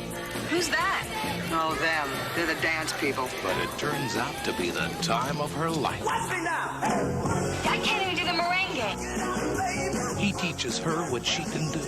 Who's that? Oh, them. They're the dance people. But it turns out to be the time of her life. I can't even do the merengue. He teaches her what she can do.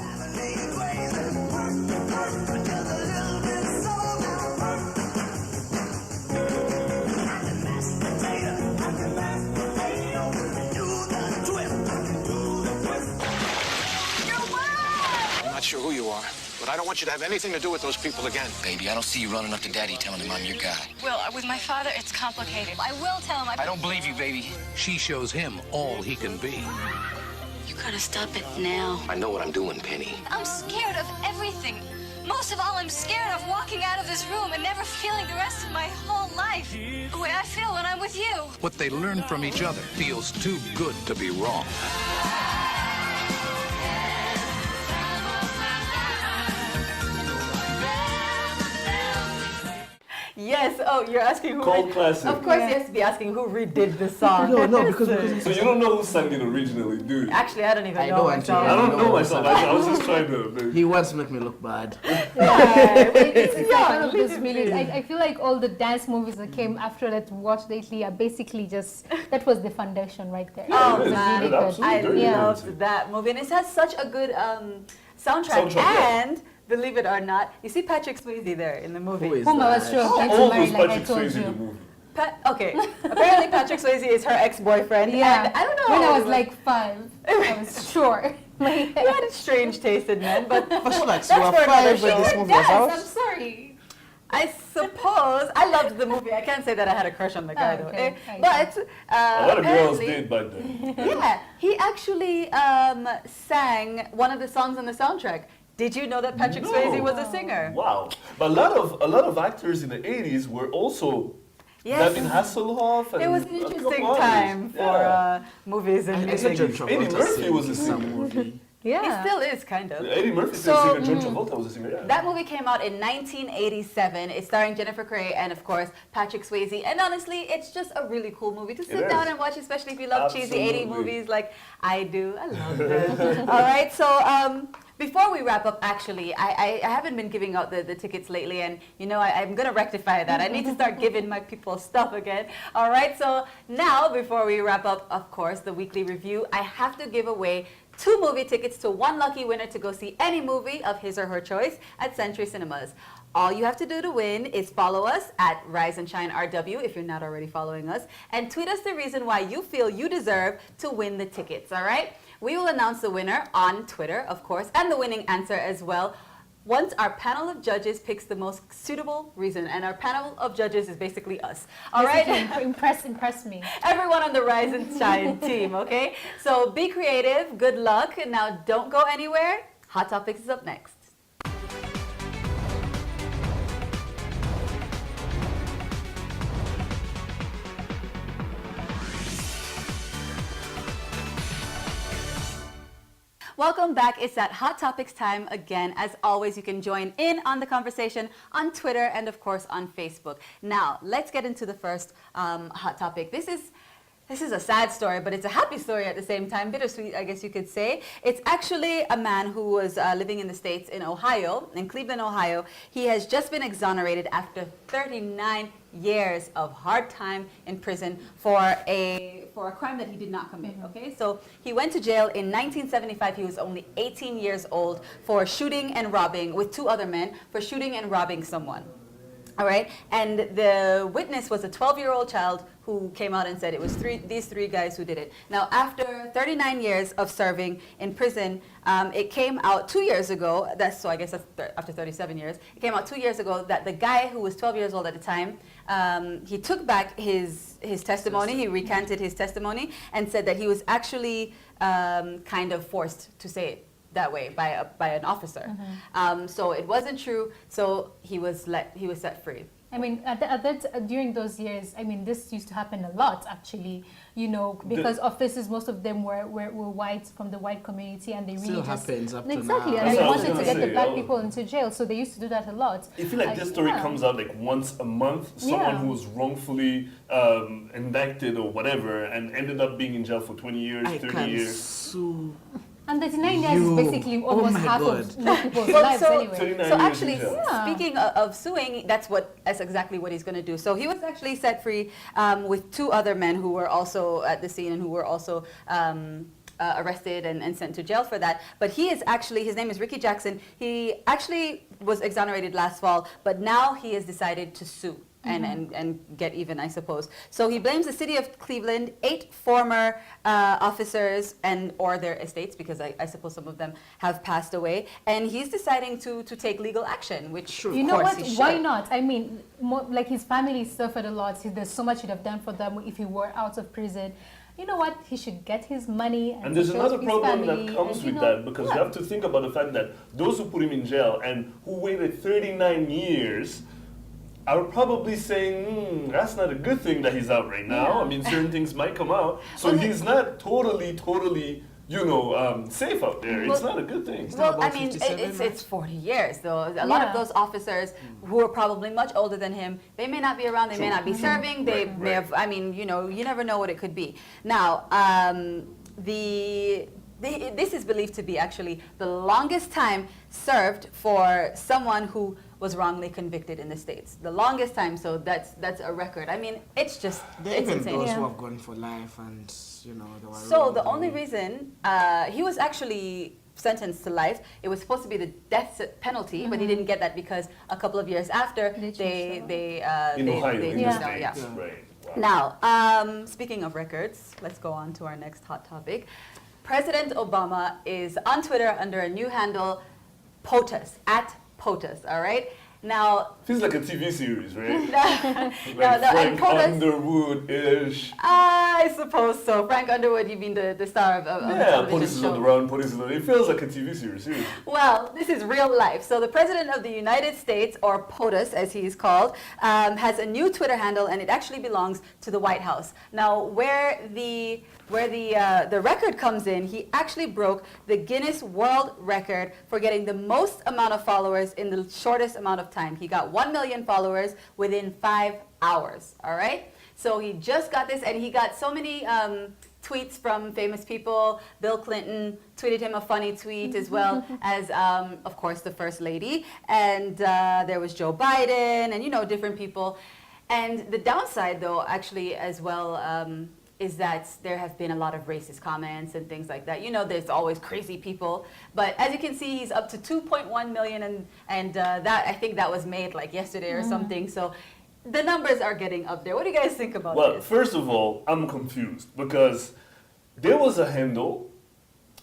I'm not sure who you are, but I don't want you to have anything to do with those people again. Baby, I don't see you running up to Daddy telling him I'm your guy. Well, with my father, it's complicated. I will tell him. I don't believe you, baby. She shows him all he can be. You gotta stop it now. I know what I'm doing, Penny. I'm scared of everything. Most of all, I'm scared of walking out of this room and never feeling the rest of my whole life the way I feel when I'm with you. What they learn from each other feels too good to be wrong. Yes. Oh, you're asking who? Cult classic. Of course, you have to be asking who redid the song. No, because So you don't know who sang it originally, do you? Actually, I don't even I know know myself. Anthony. I don't know myself. I was just trying to. He wants to make me look bad. It's like one of those really. I feel like all the dance movies that came after that we watched lately are basically just that was the foundation right there. Oh it is. man, It absolutely I is. loved that movie, and it has such a good soundtrack. Soundtrack, yeah. And believe it or not, you see Patrick Swayze there in the movie. Who is Whom I was that? sure How going to old marry, was like I Patrick told Swayze in the you. movie? Okay, apparently Patrick Swayze is her ex-boyfriend. Yeah, And I don't know. when I was like 5, I was sure. he had strange taste in men, but Flashbacks. that's You were for another 5 when show. this movie was I'm out. sorry. I suppose I loved the movie. I can't say that I had a crush on the guy though. Okay. But A lot of girls apparently- did back then. Yeah, he actually sang one of the songs on the soundtrack. Did you know that Patrick No. Swayze was a singer? Wow. But a lot of actors in the 80s were also Yes. David Hasselhoff. And It was an a couple interesting others. time for movies and music. Eddie Murphy was a singer. Yeah. He still is, kind of. Eddie Murphy's a singer. John Travolta was a singer, yeah. That movie came out in 1987. It's starring Jennifer Grey and, of course, Patrick Swayze. And honestly, it's just a really cool movie to sit down and watch, especially if you love cheesy 80s movies like I do. I love them. All right, so before we wrap up, actually, I haven't been giving out the tickets lately, and, you know, I'm going to rectify that. I need to start giving my people stuff again. All right, so now, before we wrap up, of course, the weekly review, I have to give away 2 movie tickets to 1 lucky winner to go see any movie of his or her choice at Century Cinemas. All you have to do to win is follow us at Rise and Shine RW if you're not already following us, and tweet us the reason why you feel you deserve to win the tickets, all right? We will announce the winner on Twitter, of course, and the winning answer as well, once our panel of judges picks the most suitable reason. And our panel of judges is basically us. All right? Impress me. Everyone on the Rise and Shine team, okay? So be creative. Good luck. And now don't go anywhere. Hot Topics is up next. Welcome back. It's that Hot Topics time again. As always, you can join in on the conversation on Twitter and, of course, on Facebook. Now, let's get into the first hot topic. This is a sad story, but it's a happy story at the same time. Bittersweet, I guess you could say. It's actually a man who was living in the States in Ohio, in Cleveland, Ohio. He has just been exonerated after 39 years of hard time in prison for a crime that he did not commit, okay? So he went to jail in 1975. He was only 18 years old for shooting and robbing, with 2 other men, for shooting and robbing someone. All right, and the witness was a 12-year-old child who came out and said it was these 3 guys who did it. Now, after 39 years of serving in prison, it came out 2 years ago, so I guess that's after 37 years, it came out 2 years ago that the guy who was 12 years old at the time, he took back his testimony, he recanted his testimony, and said that he was actually kind of forced to say it that way by an officer. So it wasn't true. So he was set free. I mean, during those years, I mean, this used to happen a lot, actually, you know, because officers, most of them were white, from the white community, and they really happens up to exactly, now. and they wanted to get the black people into jail, so they used to do that a lot. I feel like this story comes out like once a month. Someone who was wrongfully indicted or whatever and ended up being in jail for 20 years, 30 years. And 39 years is basically almost half of most people's lives anyway. So actually, speaking of suing, that's exactly what he's going to do. So he was actually set free with 2 other men who were also at the scene and who were also arrested and sent to jail for that. But he is actually, his name is Ricky Jackson. He actually was exonerated last fall, but now he has decided to sue. And get even, I suppose. So he blames the city of Cleveland, 8 former officers or their estates, because I suppose some of them have passed away. And he's deciding to take legal action, which you know what? Why not? I mean, like his family suffered a lot. There's so much he'd have done for them if he were out of prison. You know what? He should get his money. And there's another problem that comes with that, because you have to think about the fact that those who put him in jail and who waited 39 years are probably saying, that's not a good thing that he's out right now. I mean, certain things might come out. So he's not totally, safe out there. It's not a good thing. Well, I mean, it's 40 years, though. A lot of those officers who are probably much older than him, they may not be around, they may not be serving, they may have, I mean, you never know what it could be. Now, this is believed to be actually the longest time served for someone who was wrongly convicted in the States. The longest time, so that's a record. I mean, it's just, it's insane. Those who have gone for life and, they were So the only reason, he was actually sentenced to life. It was supposed to be the death penalty, but he didn't get that because a couple of years after, they Right. Wow. Now, speaking of records, let's go on to our next hot topic. President Obama is on Twitter under a new handle, POTUS, @POTUS, all right? Now... Feels like a TV series, right? Frank Underwood-ish. I suppose so. Frank Underwood, you mean the star of the Yeah, television police is show. on the run, police is on the... It feels like a TV series, seriously. Well, this is real life. So the President of the United States, or POTUS as he is called, has a new Twitter handle, and it actually belongs to the White House. Now, where the record comes in, he actually broke the Guinness World Record for getting the most amount of followers in the shortest amount of time. He got 1 million followers within 5 hours, all right? So he just got this, and he got so many tweets from famous people. Bill Clinton tweeted him a funny tweet, as well as, of course, the First Lady. And there was Joe Biden and, you know, different people. And the downside, though, actually, as well, is that there have been a lot of racist comments and things like that. You know, there's always crazy people. But as you can see, he's up to 2.1 million, and that, I think that was made like yesterday or something. So the numbers are getting up there. What do you guys think about Well, this? first of all, I'm confused because there was a handle.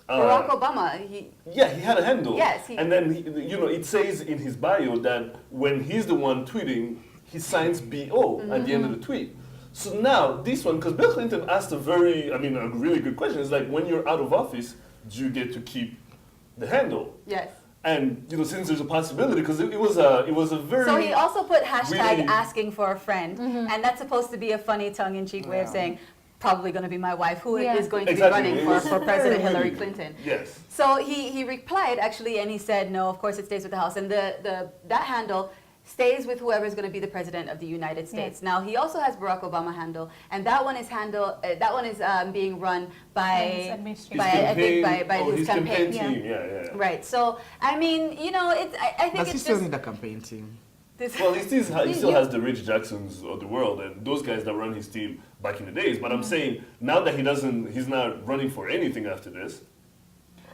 Barack Obama, he had a handle. Yes. And then, you know, it says in his bio that when he's the one tweeting, he signs BO at the end of the tweet. So now, this one, because Bill Clinton asked a really good question. It's like, when you're out of office, do you get to keep the handle? Yes. And, you know, since there's a possibility, because it was a very... So he also put hashtag really- asking for a friend, and that's supposed to be a funny tongue-in-cheek way of saying, probably going to be my wife, who is going to be running for President Hillary Clinton. Yes. So he replied, actually, and he said, no, of course it stays with the House. And that handle stays with whoever is going to be the President of the United States. Now, he also has Barack Obama handle, and that one is being run by his campaign team. Yeah. Right. So, I mean, you know, I think Does it's he still just... need a campaign team? Well, he still has the Rich Jacksons of the world and those guys that run his team back in the days. But I'm saying, now that he's not running for anything after this.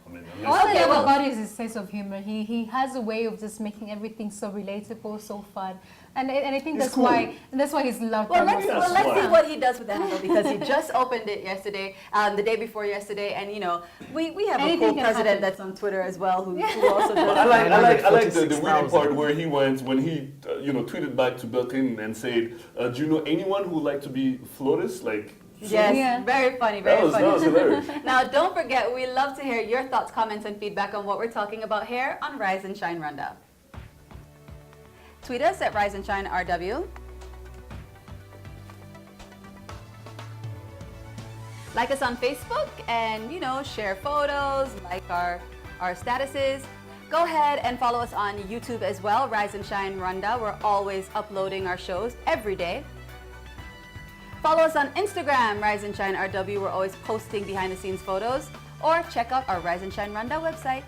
I mean, All I love about it is his sense of humor. He has a way of just making everything so relatable, so fun, and I think that's why he's loved. Well, let's see what he does with the handle, because he just opened it yesterday, the day before yesterday, and you know we have a cool president that's on Twitter as well who also does. I like the weird part where he went when he tweeted back to Bill Clinton and said, "Do you know anyone who would like to be FLOTUS?" Like. Yes, very funny, very funny. That was hilarious. Now, don't forget, we love to hear your thoughts, comments, and feedback on what we're talking about here on Rise and Shine Rwanda. Tweet us at Rise and Shine RW. Like us on Facebook and, you know, share photos, like our statuses. Go ahead and follow us on YouTube as well, Rise and Shine Rwanda. We're always uploading our shows every day. Follow us on Instagram, Rise and Shine RW. We're always posting behind-the-scenes photos. Or check out our Rise and Shine Rwanda website.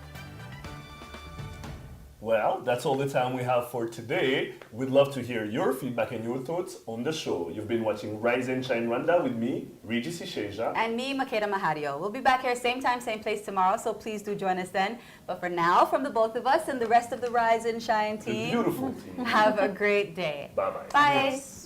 Well, that's all the time we have for today. We'd love to hear your feedback and your thoughts on the show. You've been watching Rise and Shine Rwanda with me, Regis Isheja. And me, Makeda Mahario. We'll be back here same time, same place tomorrow, so please do join us then. But for now, from the both of us and the rest of the Rise and Shine team, The beautiful team. have a great day. Bye-bye. Bye. Yes.